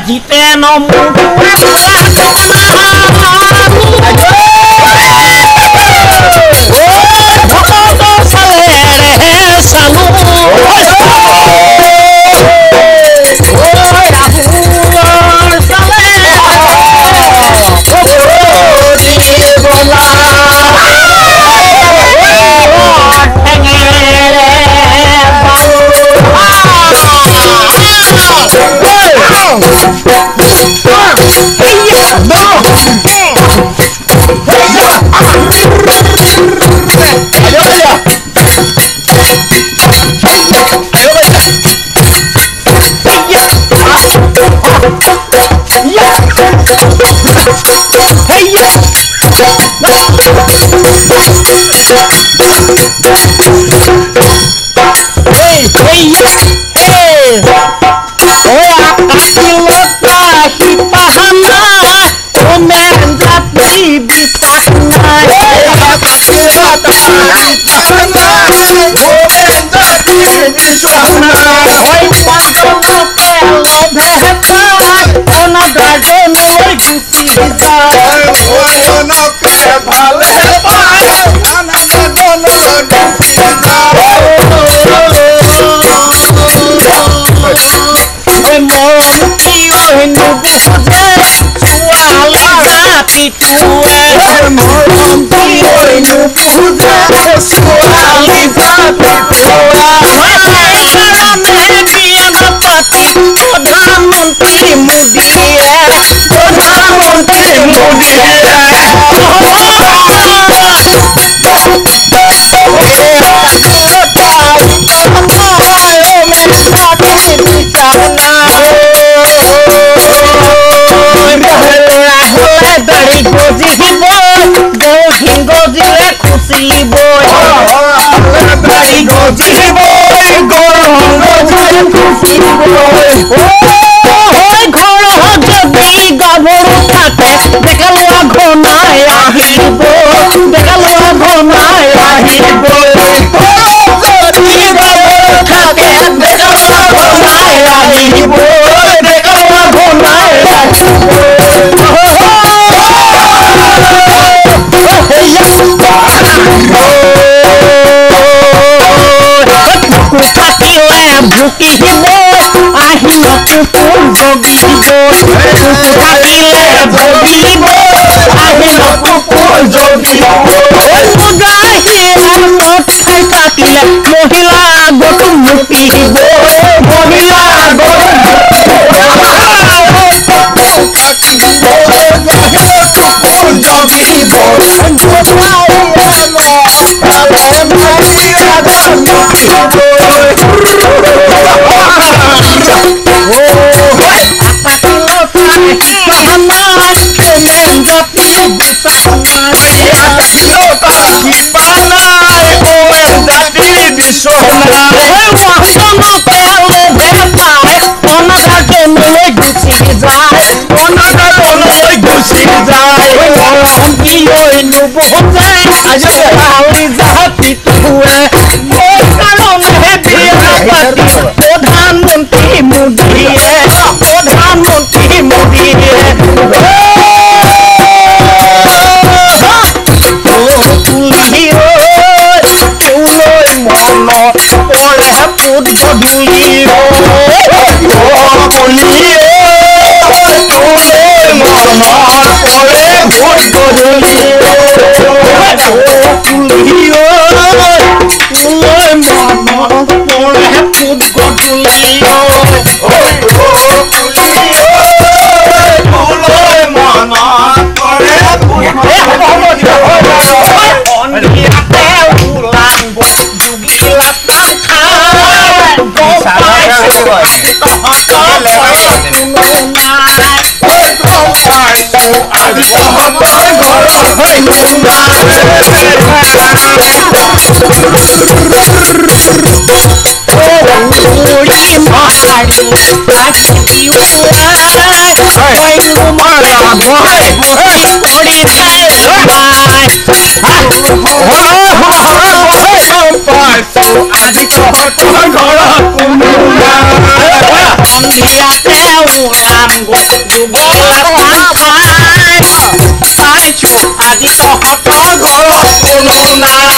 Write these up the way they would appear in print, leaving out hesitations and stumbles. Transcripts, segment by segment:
জিতে নমু আজি তহঁতৰ ঘৰত কোনো নাই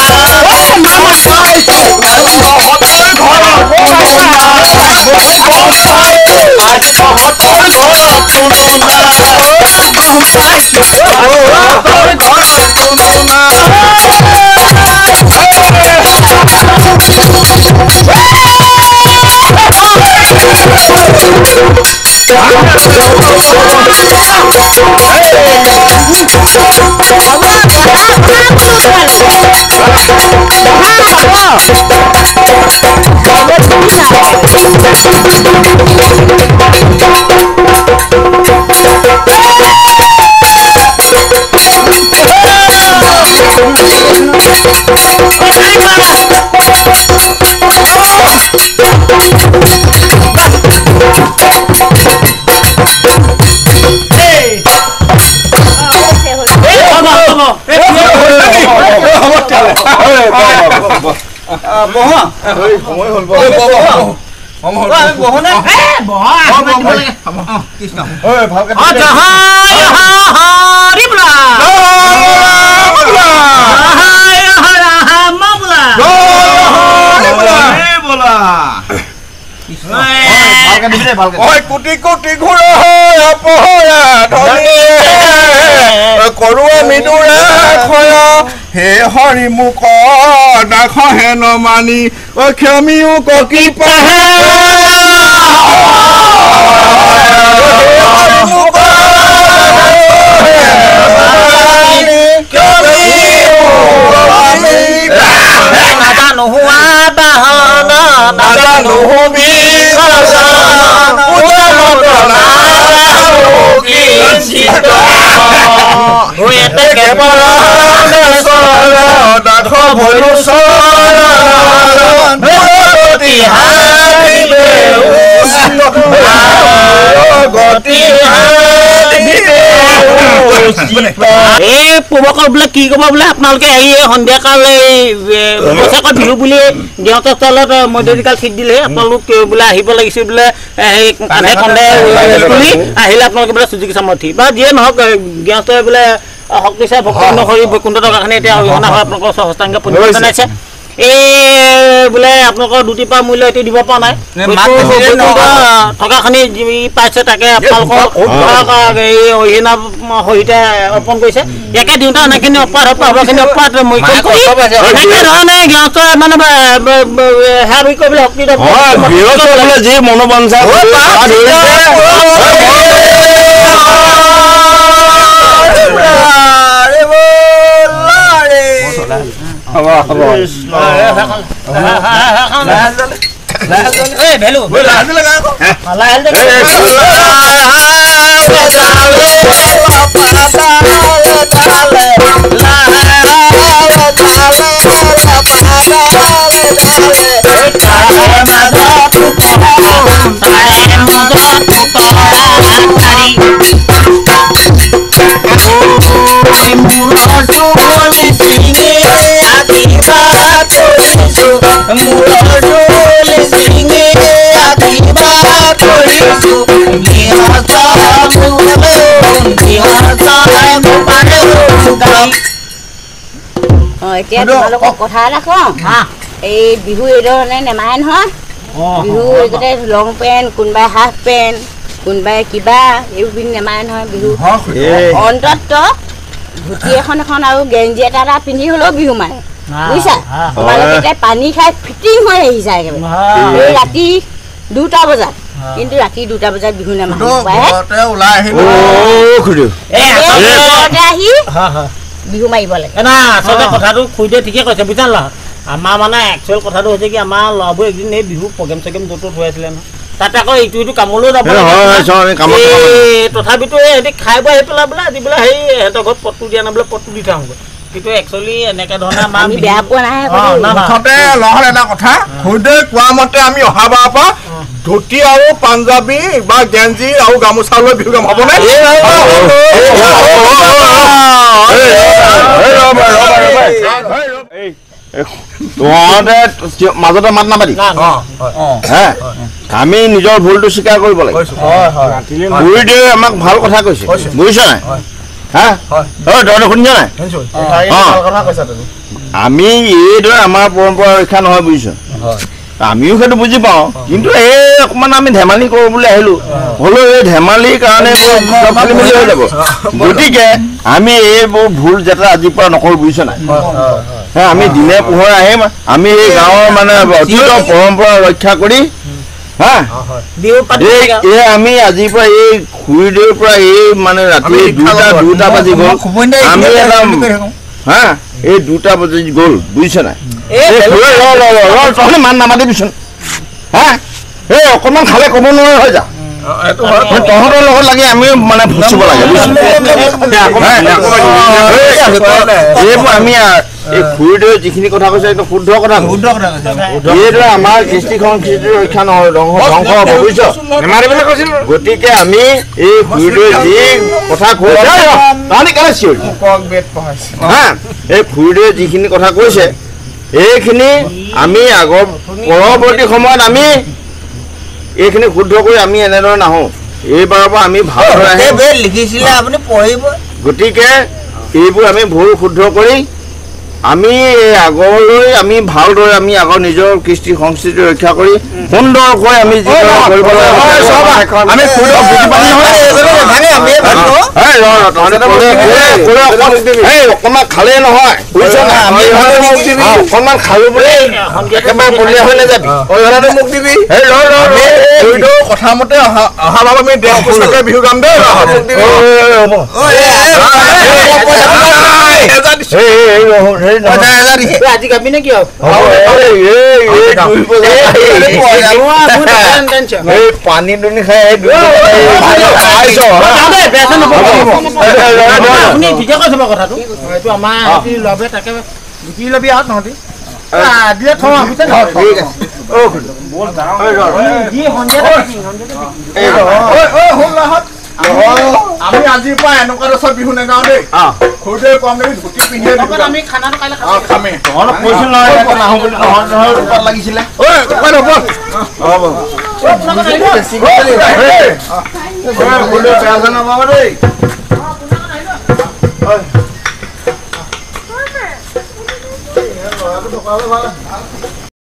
কোটি কোটি ঘোৰা অপহৰা কৰোৱা মৃদুৰা খয়া হে হৰি মুখ দাখহে নমানি ক্ষমিও ককি পাহে পূৰ্বকৰ বোলে কি ক'ব বোলে আপোনালোকে আহি সন্ধিয়া কাল বৈশাখত বিহু বুলি দেউতাৰ তলত মধ্যদিকাল চিট দিলে আপোনালোক বোলে আহিব লাগিছিল বোলে কান্ধে কান্ধে তুলি আহিলে আপোনালোকে বোলে চুজিকি চামৰ্থি বা যিয়ে নহওক গৃহস্থই বোলে শক্তিচাই ভক্তি নকৰি বৈকুণ্ঠ টকাখিনি এতিয়া অৰিহণা হয় আপোনালোকৰ সহস্তাংগ পুণ্য জনাইছে বোলে আপোনালোকৰ দুটিপা মূল্য এইটো দিব পৰা নাই টকাখিনি পাইছে তাকে আপোনালোকৰ অৰিহণা সহিতে অৰ্পণ কৰিছে একে দিওঁতে অনেকখিনি অপৰাধ পাবখিনি অপৰাধ এনেকে ধৰণে গৃহস্থই মানে সেয়া বুলি কৰিবলৈ শক্তি যি মনোবাঞ্ছা এতিয়া তোমালোকক কথা এটা কওঁ এই বিহু এই ধৰণে নেমাৰে নহয় বিহু এইতে লং পেণ্ট কোনোবাই হাফ পেণ্ট কোনোবাই কিবা এইবোৰ পিন্ধি নেমাৰে নহয় বিহু অন্তত ধুতি এখন আৰু গেঞ্জি এটা পিন্ধি হ'লেও বিহু মাৰে বুজিছা তোমালোকে এতিয়া পানী খাই ফিটিং হৈ আহিছা একেবাৰে ৰাতি 2টা বজাত কিন্তু ৰাতি 2টা বজাত বিহু নামাৰে বিহু মাৰিব লাগে না আচলতে কথাটো খুইদে ঠিকে কৈছে বুজিলা আমাৰ মানে একচুৱেল কথাটো হৈছে কি আমাৰ ল'ৰাবোৰ একদিন এই বিহু প্ৰগ্ৰেম চগ্ৰেম য'ত হৈ আছিলে নহয় তাতে আকৌ ইটো কামলৈও যাব তথাপিতো সিহঁতি খাই বৈ আহি পেলাই বোলে আজি বোলে সেই সিহঁতৰ ঘৰত পটটো দিয়া নাই বোলে পটটো দি থাকোঁ কিন্তু একচুৱেলি এনেকে ধৰণে আমাৰ বেয়া পোৱা নাই মুঠতে লহৰ এটা কথা খুদে কোৱা মতে আমি অহা বাৰৰ পৰা ধুতি আৰু পাঞ্জাবী বা গেঞ্জি আৰু গামোচা লৈ বিহু গাম হ'বনে মাজতে মাত নাপাতি আমি নিজৰ ভুলটো স্বীকাৰ কৰিব লাগে খুৰীদেৱে আমাক ভাল কথা কৈছে বুজিছ নাই হা তই শুনিছ নাই আমি এইদৰে আমাৰ পৰম্পৰা ৰক্ষা নহয় বুজিছ আমিও সেইটো বুজি পাওঁ কিন্তু এই অকণমান আমি ধেমালি কৰোঁ বুলি আহিলোঁ হ'লেও এই ধেমালিৰ কাৰণে খেলি মেলি হৈ যাব গতিকে আমি এইবোৰ ভুল যাতে আজিৰ পৰা নকৰোঁ বুজিছ নাই আমি দিনে পোহৰে আহিম আমি এই গাঁৱৰ মানে অতীতৰ পৰম্পৰা ৰক্ষা কৰি হা এই আমি আজিৰ পৰা এই খুৰীদেউৰ পৰা এই মানে ৰাতি 2টা বাজি গ'ল আমি এটা হা এই 2টা বাজি গ'ল বুজিছ নাই তহঁতে মান নামাতিবিচোন হা এই অকণমান খালে ক'ব নোৱাৰে হৈ যা তহঁতৰ লগত লাগি আমি মানে ফুচিব লাগে এইবোৰ আমি এই খুৰীদেউৱে যিখিনি কথা কৈছে এইটো শুদ্ধ কথা এইটো আমাৰ কৃষ্টি সংস্কৃতিৰ ৰক্ষা নহয় ধ্বংস হ'ব বুজিছ গতিকে আমি এই খুৰীদেউৱে যি কথা কৈছে হা এই খুৰীদেউৱে যিখিনি কথা কৈছে এইখিনি আমি আগৰ পৰৱৰ্তী সময়ত আমি এইখিনি শুদ্ধ কৰি আমি এনেদৰে নাহোঁ এইবাৰৰ পৰা আমি ভালদৰে লিখিছিলে আপুনি পঢ়িব গতিকে এইবোৰ আমি ভুল শুদ্ধ কৰি আমি আগলৈ আমি ভালদৰে আমি আগৰ নিজৰ কৃষ্টি সংস্কৃতি ৰক্ষা কৰি সুন্দৰকৈ আমি কৰিব অকণমান খালে নহয় অকণমান খালো বুলি একেবাৰে বলিয়া হৈ নাযাবি মোক দিবি কথা মতে অহা বাৰ আমি বিহু গাম দেই আজি গাবি নে কি পানী দুনি খাই আপুনি ঠিকে কৈছে বাৰু কথাটো এইটো আমাৰ লবে তাকে গুটি লবি আৰু তহঁতি দিলে থওঁ বুজিছে না ঠিক আছে আমি আজিৰ পৰা এনেকুৱা ৰচৰ বিহু নেগাওঁ দেই খুৰীদেৱে কম দেৰি ধুতি পিন্ধি আমি খানাটো কাইলৈ খামে কৈছিল নহয় নাহো বুলি নহয় লাগিছিলে হ'ব